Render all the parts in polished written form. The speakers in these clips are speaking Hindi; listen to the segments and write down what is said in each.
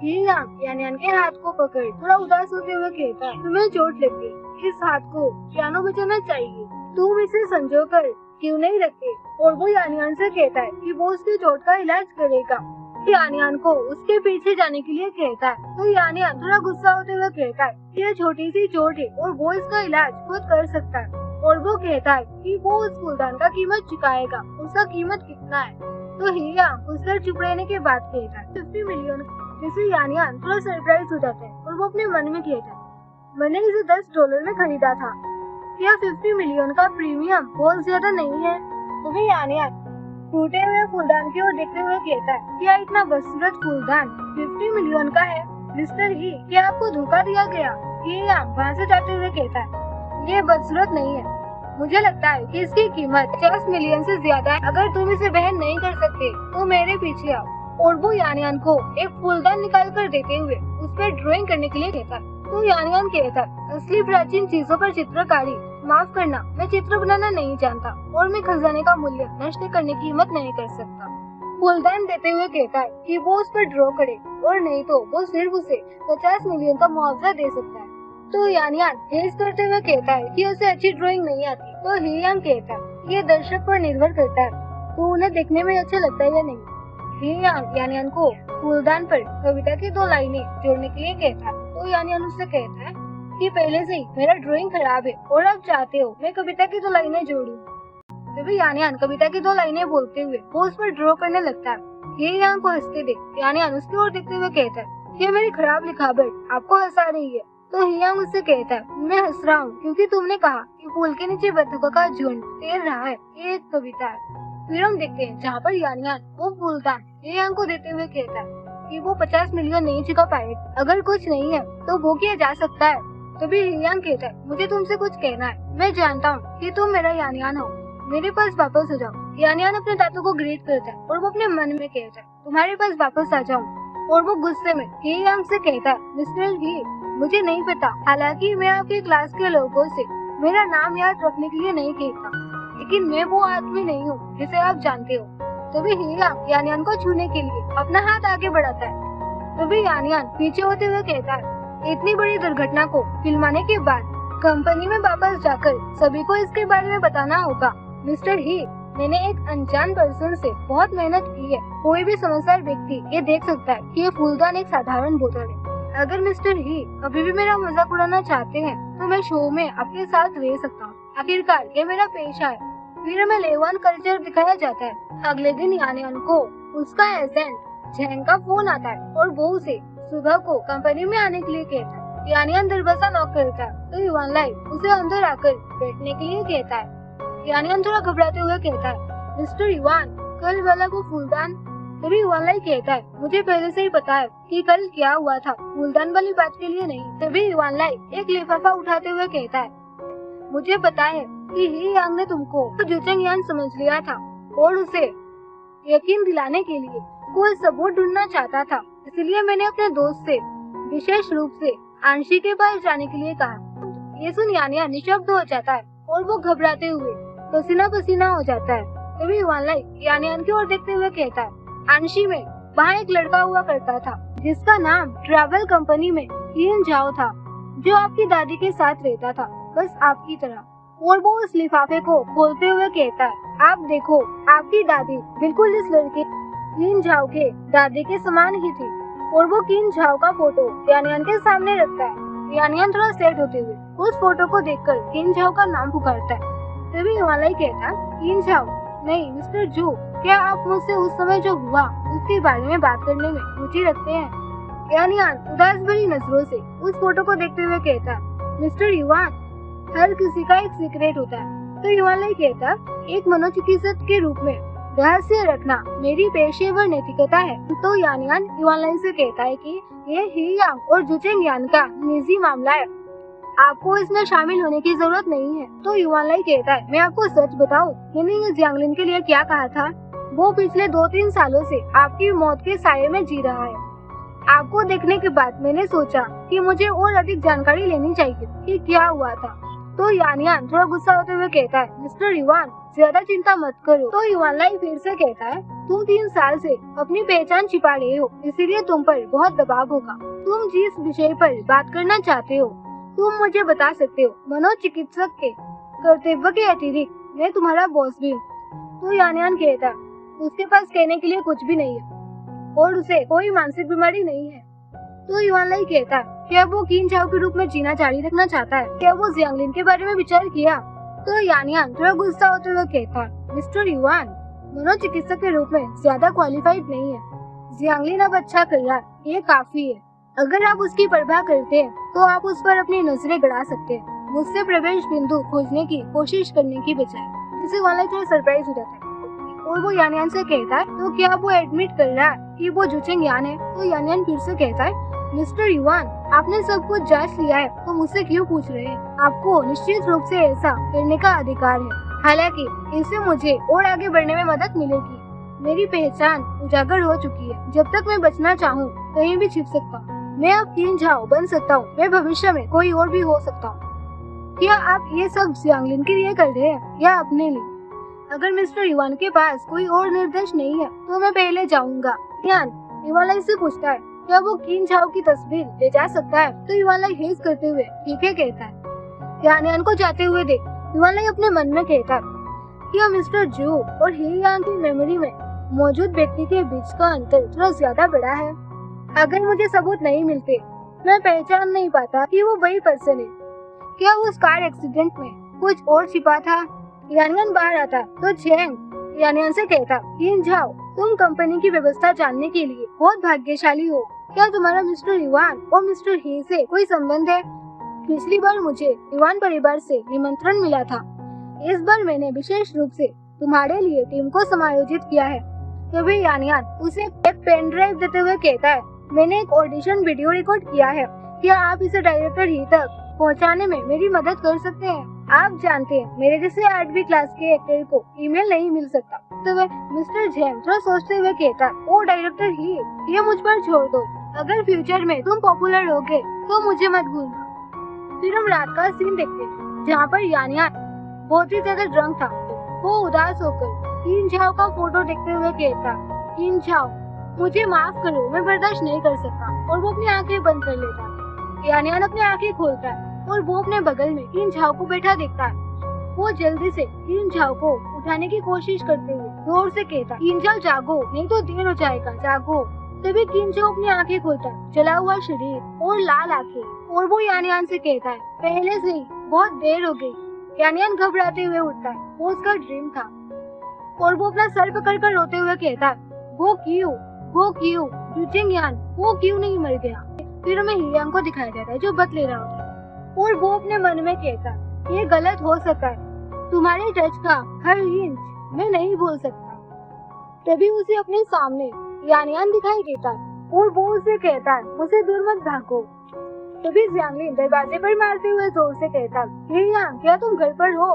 ये यानियान के हाथ को पकड़ थोड़ा उदास होते हुए कहता है, तुम्हें चोट लग गई, इस हाथ को पियानो बजाना चाहिए, तुम इसे संजो कर क्यों नहीं रखते। और वो यानियान से कहता है कि वो उसकी चोट का इलाज करेगा। यानियान को उसके पीछे जाने के लिए कहता है, तो यानियान थोड़ा गुस्सा होते हुए कहता है, ये छोटी सी चोट है और वो इसका इलाज खुद कर सकता है। और वो कहता है कि वो उस फूलदान का कीमत चुकाएगा, उसका कीमत कितना है। तो हियांग उस पर चुप रहने के बाद कहता है 50 मिलियन। जिससे यानियान थोड़ा सरप्राइज हो जाता है और वो अपने मन में कहता है, मैंने इसे $10 में खरीदा था, क्या 50 मिलियन का प्रीमियम बहुत ज्यादा नहीं है। तो भी यानियान टूटे हुए फूलदान की ओर देखते हुए कहता है, क्या इतना बदसूरत फूलदान 50 मिलियन का है। मिस्टर ही, क्या आपको धोखा दिया गया। हियांग वहाँ से जाते हुए कहता है, ये बदसूरत नहीं है, मुझे लगता है कि इसकी कीमत 50 मिलियन से ज्यादा है। अगर तुम इसे वहन नहीं कर सकते तो मेरे पीछे आओ। और वो यानियान को एक फूलदान निकाल कर देते हुए उस पर ड्राइंग करने के लिए कहता है। तो यानियान कहता है, असली प्राचीन चीजों पर चित्रकारी, माफ करना, मैं चित्र बनाना नहीं जानता और मैं खजाने का मूल्य नष्ट करने की हिम्मत नहीं कर सकता। फूलदान देते हुए कहता है कि वो उस पर ड्रॉ करे और नहीं तो वो सिर्फ उसे 50 मिलियन का मुआवजा दे सकता है। तो यानियान हेज करते हुए कहता है कि उसे अच्छी ड्राइंग नहीं आती। तो हियांग कहता है, ये दर्शक पर निर्भर करता है, तो उन्हें देखने में अच्छा लगता है या नहीं। हियांग यानियान को फूलदान पर कविता की 2 लाइनें जोड़ने के लिए कहता है। तो यानियान उससे कहता है कि पहले से ही मेरा ड्राइंग खराब है और आप चाहते हो मैं कविता की 2 लाइनें जोड़ूं। तभी यानियान कविता की 2 लाइनें बोलते हुए वो उस पर ड्रॉ करने लगता है। हियांग को हंसते देख यानियान उसकी ओर देखते हुए कहता है, ये मेरी खराब लिखावट आपको हंसा रही है। तो हियांग उससे कहता है, मैं हंस रहा हूँ क्योंकि तुमने कहा कि फूल के नीचे बतखों का झुंड तैर रहा है, ये एक कविता है। फिर हम देखते हैं जहाँ पर यानियान वो फूलदान हियांग को देते हुए कहता है कि वो 50 मिलियन नहीं चुका पाएगा, अगर कुछ नहीं है तो वो किया जा सकता है। तभी हियांग कहता है, मुझे तुमसे कुछ कहना है, मैं जानता हूँ कि तुम मेरा यानियान हो, मेरे पास वापस हो जाओ। यानियान अपने दांतों को ग्रेट करता है और वो अपने मन में कहता है, तुम्हारे पास वापस आ जाऊँ। और वो गुस्से में हियांग से कहता है, मिस्टर ही, मुझे नहीं पता, हालांकि मैं आपके क्लास के लोगों से मेरा नाम याद रखने के लिए नहीं कहता, लेकिन मैं वो आदमी नहीं हूँ जिसे आप जानते हो। तभी हियांग यानियान को छूने के लिए अपना हाथ आगे बढ़ाता है। तभी यानियान पीछे होते हुए कहता है, इतनी बड़ी दुर्घटना को फिल्माने के बाद कंपनी में वापस जाकर सभी को इसके बारे में बताना होगा। मिस्टर ही, मैंने एक अनजान पर्सन से बहुत मेहनत की है, कोई भी समझदार व्यक्ति ये देख सकता है कि ये फूलदान एक साधारण बोतल है। अगर मिस्टर ही अभी भी मेरा मजाक उड़ाना चाहते हैं तो मैं शो में आपके साथ रह सकता हूँ, आखिरकार ये मेरा पेशा है। फिर हमें लेवान कल्चर दिखाया जाता है। अगले दिन यानियान को उसका एजेंट झेंग का फोन आता है और वो उसे सुबह को कंपनी में आने के लिए कहता है। यानियान दरवाजा नॉक करता है तो युवान लाई उसे अंदर आकर बैठने के लिए कहता है। यानियान थोड़ा घबराते हुए कहता है, मिस्टर युवान, कल वाला वो फूलदान। तभी युवान लाई कहता है, मुझे पहले से ही पता है कि कल क्या हुआ था, फूलदान वाली बात के लिए नहीं। तभी युवान लाई एक लिफाफा उठाते हुए कहता है, मुझे पता है कि हियांग ने तुमको जुचेंग यान समझ लिया था और उसे यकीन दिलाने के लिए कोई सबूत ढूंढना चाहता था, इसलिए मैंने अपने दोस्त से विशेष रूप से आंशी के पास जाने के लिए कहा। ये सुन यानियान निशब्द हो जाता है और वो घबराते हुए पसीना पसीना हो जाता है। तभी युवान लाई यानियान की ओर देखते हुए कहता है, आंशी में वहाँ एक लड़का हुआ करता था जिसका नाम ट्रैवल कंपनी में लिन जाओ था, जो आपकी दादी के साथ रहता था, बस आपकी तरह। और वो उस लिफाफे को खोलते हुए कहता है, आप देखो, आपकी दादी बिल्कुल इस लड़के किन झाओ के दादी के समान ही थी। और वो किन झाओ का फोटो यानियान के सामने रखता है। यानियान थोड़ा सेट होते हुए उस फोटो को देखकर किन झाओ का नाम पुकारता है। तभी हिमालय कहता, किन झाओ नहीं मिस्टर जू, क्या आप मुझसे उस समय जो हुआ उसके बारे में बात करने में रुचि रखते हैं। यानियान उदास भरी नजरों से उस फोटो को देखते हुए कहता, मिस्टर युवान, हर किसी का एक सीक्रेट होता है। तो हिमालय कहता, एक मनोचिकित्सक के रूप में रहस्य रखना मेरी पेशेवर नैतिकता है। तो यानियान युवान से कहता है कि ये हियांग और जुचेंग यान का निजी मामला है, आपको इसमें शामिल होने की जरूरत नहीं है। तो युवान कहता है, मैं आपको सच बताऊं, मैंने ये जियांगलिन के लिए क्या कहा था, वो पिछले 2-3 सालों से आपकी मौत के साये में जी रहा है। आपको देखने के बाद मैंने सोचा कि मुझे और अधिक जानकारी लेनी चाहिए कि क्या हुआ था। तो यानियान थोड़ा गुस्सा होते हुए कहता है, मिस्टर युवान ज्यादा चिंता मत करो। तो युवान लाई फिर से कहता है, तुम 3 साल से अपनी पहचान छिपा रहे हो, इसीलिए तुम पर बहुत दबाव होगा। तुम जिस विषय पर बात करना चाहते हो तुम मुझे बता सकते हो। मनोचिकित्सक के कर्तव्य के अतिरिक्त मैं तुम्हारा बॉस भी हूँ। तो यानियान कहता है, उसके पास कहने के लिए कुछ भी नहीं है और उसे कोई मानसिक बीमारी नहीं है। तो युवान लाई कहता है, क्या वो किन झाओ के रूप में जीना जारी रखना चाहता है? क्या वो जियांगलिन के बारे में विचार किया? तो यानियान थोड़ा गुस्सा होते हुए कहता है, मिस्टर युवान मनोचिकित्सक के रूप में ज्यादा क्वालिफाइड नहीं है। जियांगलिन अब अच्छा कर रहा है, ये काफी है। अगर आप उसकी परवाह करते हैं तो आप उस पर अपनी नजरें गड़ा सकते हैं, मुझसे प्रवेश बिंदु खोजने की कोशिश करने की बजाय। इसे वाला थोड़ा सरप्राइज हो जाता है और वो यानियान से कहता है, तो क्या वो एडमिट कर रहा है कि वो जुचेंग यान है? तो यानियान फिर से कहता है, मिस्टर युवान आपने सब कुछ जांच लिया है तो मुझसे क्यों पूछ रहे हैं? आपको निश्चित रूप से ऐसा करने का अधिकार है। हालांकि इससे मुझे और आगे बढ़ने में मदद मिलेगी। मेरी पहचान उजागर हो चुकी है। जब तक मैं बचना चाहूँ कहीं भी छिप सकता हूँ। मैं अब किन झाओ बन सकता हूँ, मैं भविष्य में कोई और भी हो सकता हूँ। क्या आप ये सब जियांगलिन के लिए कर रहे हैं या अपने लिए? अगर मिस्टर युवान के पास कोई और निर्देश नहीं है तो मैं पहले जाऊंगा। युवान से पूछता है, क्या वो किन झाओ की तस्वीर ले जा सकता है? तो युवान हेज करते हुए ठीक है कहता है। यानियान को जाते हुए देख युवान अपने मन में कहता है, क्या मिस्टर जू और हेयांग की मेमोरी में मौजूद व्यक्ति के बीच का अंतर थोड़ा ज्यादा बड़ा है। अगर मुझे सबूत नहीं मिलते मैं पहचान नहीं पाता कि वो वही पर्सन है। क्या उस कार एक्सीडेंट में कुछ और छिपा था? यानियान बाहर आता तो चेंग यानियान से कहता, किन झाओ तुम कंपनी की व्यवस्था जानने के लिए बहुत भाग्यशाली हो। क्या तुम्हारा मिस्टर युवान और मिस्टर ही से कोई संबंध है? पिछली बार मुझे युवान परिवार से निमंत्रण मिला था। इस बार मैंने विशेष रूप से तुम्हारे लिए टीम को समायोजित किया है। तभी यानियान उसे एक पेन ड्राइव देते हुए कहता है, मैंने एक ऑडिशन वीडियो रिकॉर्ड किया है। क्या आप इसे डायरेक्टर ही तक पहुंचाने में मेरी मदद कर सकते हैं? आप जानते हैं मेरे जैसे 8वीं क्लास के एक्टर को ईमेल नहीं मिल सकता। तो वह मिस्टर जैम थोड़ा सोचते हुए कहता, ओ डायरेक्टर ही, ये मुझ पर छोड़ दो। अगर फ्यूचर में तुम पॉपुलर हो गए तो मुझे मत भूलना। फिर हम रात का सीन देखते हैं जहाँ पर यानियान बहुत ही ज्यादा ड्रंक था। वो उदास होकर किन झाओ का फोटो देखते हुए कहता, किन झाओ मुझे माफ करो, मैं बर्दाश्त नहीं कर सकता। और वो अपनी आंखें बंद कर लेता है। यानियान अपनी आंखें खोलता है और वो अपने बगल में किन झाओ को बैठा देखता है। वो जल्दी से किन झाओ को उठाने की कोशिश करते हुए जोर से कहता, किन झाओ जागो, नहीं तो देर हो जाएगा, जागो। तभी किन झाओ अपनी आंखें खोलता है, जला हुआ शरीर और लाल आंखें, और वो यानियान से कहता है, पहले से ही बहुत देर हो गई। यानियान घबराते हुए उठता है, वो उसका ड्रीम था। और वो अपना सर पकड़कर रोते हुए कहता है, वो क्यों जुचेंग यान, वो क्यों नहीं मर गया? फिर हमें हियांग को दिखाया जाता है जो बत ले रहा होता है और वो अपने मन में कहता है, ये गलत हो सकता है, तुम्हारे टच का हर इंच मैं नहीं भूल सकता। तभी उसे अपने सामने यानियान दिखाई देता है और वो उसे कहता है, मुझे दूर मत भागो। तभी जियांगलिन दरवाजे पर मारते हुए जोर से कहता है, हियांग क्या तुम घर पर हो?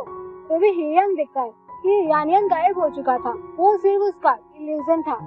तभी हियांग देखता है कि यानियान गायब हो चुका था, वो सिर्फ उसका इल्यूजन था।